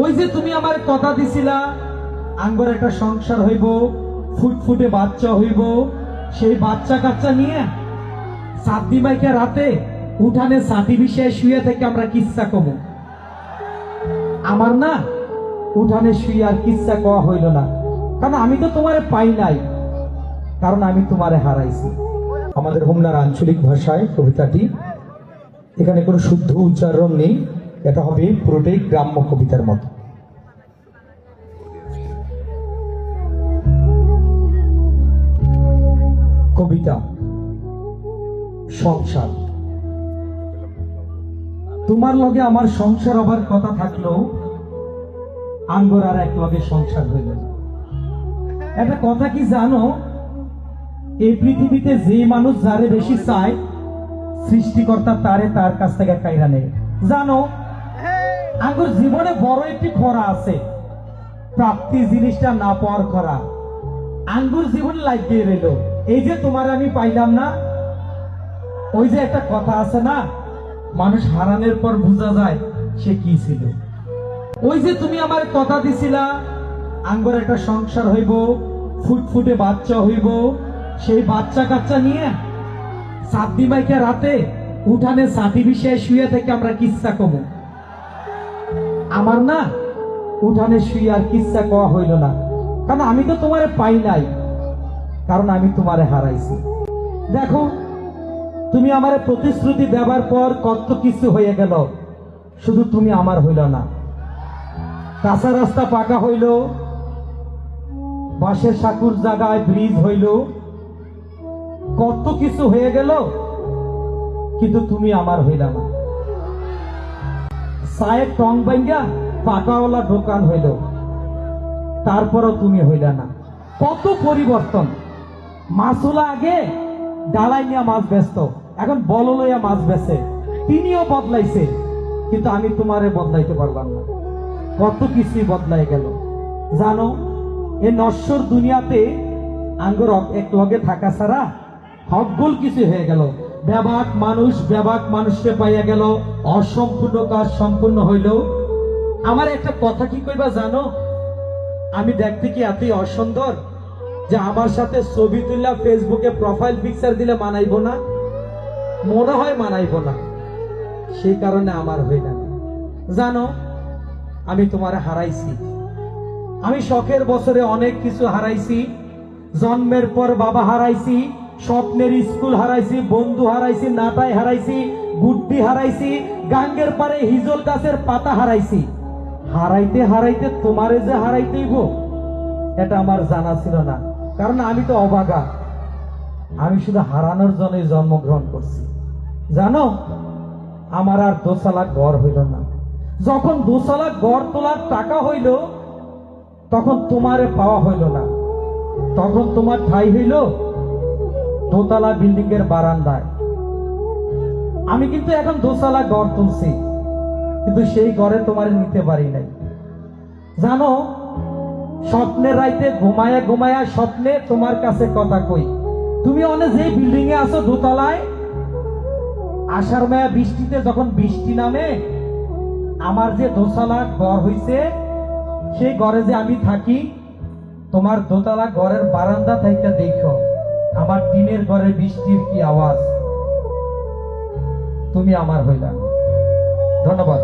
ওই যে তুমি আমার কথা দিছিলা আঙ্গর একটা সংসার হইব, ফুটফুটে বাচ্চা হইব, সেই বাচ্চা কাচ্চা নিয়ে সাতদি মাইকে রাতে উঠানে সাথী বিষয়ে শুয়ে থেকে আমরা কিচ্ছা কব। আমার না উঠানে শুয়ে আর কিচ্ছা কওয়া হইল না, কারণ আমি তো তোমারে পাই নাই, কারণ আমি তোমারে হারাইছি। আমাদের হোমনার আঞ্চলিক ভাষায় কবিতাটি, এখানে কোনো শুদ্ধ উচ্চারণ নেই, এটা হবে পুরোটাই গ্রাম্য কবিতার মতো। কবিতা সংসার। তোমার লগে আমার সংসার হবার কথা থাকলেও আঙ্গর আর এক লগে সংসার হইল না। একটা কথা কি জানো, এই পৃথিবীতে যে মানুষ যারে বেশি চায়, সৃষ্টিকর্তা তারে তার কাছ থেকে কাইরা নেয়। জানো, আঙ্গুর জীবনে বড় একটি খরা আছে, প্রাপ্তি জিনিসটা না পাওয়ার খরা। আঙ্গুর জীবন লাগিয়ে রইল, এই যে তোমার আমি পাইলাম না। ওই যে একটা কথা আছে না, মানুষ হারানোর পর বোঝা যায় সে কি ছিল। ওই যে তুমি আমার কথা দিছিলা আঙ্গুর একটা সংসার হইব, ফুটফুটে বাচ্চা হইব, সেই বাচ্চা কাচ্চা নিয়ে সাতদি মাইকে রাতে উঠানে সাথী বিষয়ে শুয়ে থেকে আমরা কিচ্ছা কব। আমার না উঠানে শুয়ে আর কিচ্ছা কওয়া হইল না, কারণ আমি তো তোমারে পাই নাই, কারণ আমি তোমারে হারাইছি। দেখো, তুমি আমারে প্রতিশ্রুতি দেবার পর কত কিছু হয়ে গেল, শুধু তুমি আমার হইল না। কাঁচা রাস্তা পাকা হইল, বাঁশের সাঁকুর জায়গায় ব্রিজ হইল, কত কিছু হয়ে গেল, কিন্তু তুমি আমার হইলা না। চায়ের টং বাইঙ্গা পাকাওয়ালা দোকান হইল, তারপরও তুমি হইলা না। কত পরিবর্তন। মাছওয়ালা আগে ডালাই নিয়ে মাছ ব্যস্ত, এখন বল লইয়া মাছ বেচে। তিনিও বদলাইছে, কিন্তু আমি তোমারে বদলাইতে পারলাম না। কত কিছুই বদলাই গেল। জানো, এই নশ্বর দুনিয়াতে আঙ্গুর এক লগে থাকা ছাড়া হকগুল কিছু হয়ে গেল। ব্যাবাক মানুষকে পাইয়া গেল, অসম্পূর্ণ কাজ সম্পূর্ণ হইল। আমার একটা কথা কি কইবা জানো, আমি দেখতে কি এতই অসুন্দর যে আমার সাথে ছবি তুললা ফেসবুকে প্রোফাইল পিকচার দিলে মানাইব না? মনে হয় মানাইব না, সেই কারণে আমার হইল না। জানো, আমি তোমারে হারাইছি। আমি শখের বছরে অনেক কিছু হারাইছি। জন্মের পর বাবা হারাইছি, স্বপ্নের স্কুল হারাইছি, বন্ধু হারাইছি, নাটাই হারাইছি, বুদ্ধি হারাইছি, গাঙ্গের পারে হিজল গাছের পাতা হারাইছি। হারাইতে হারাইতে তোমারে যে হারাইতেইব এটা আমার জানা ছিল না, কারণ আমি তো অবাগা। আমি শুধু হারানোর জন্যই জন্মগ্রহণ করছি। জানো, আমার আর দোতলা ঘর হইল না। যখন দোতলা ঘর তোলার টাকা হইল, তখন তোমারে পাওয়া হইল না। তখন তোমার ঠাই হইল দোতলা বিল্ডিং এর বারান্দায়। আমি কিন্তু এখন দোতলা ঘর তুলছি, কিন্তু সেই ঘরে তোমারে নিতে পারি নাই। জানো, স্বপ্নের রাইতে ঘুমায়া ঘুমায়া স্বপ্নে তোমার কাছে কথা কই। তুমি অনেক যে বিল্ডিং এ আছো দোতলায়, আষাঢ় মায়া বৃষ্টিতে যখন বৃষ্টি নামে, আমার যে দোতলা ঘর হইছে, সেই ঘরে যে আমি থাকি, তোমার দোতলা ঘরের বারান্দা থেকে দেখো আমার টিনের ঘরে বৃষ্টির কি আওয়াজ। তুমি আমার হইলা। ধন্যবাদ।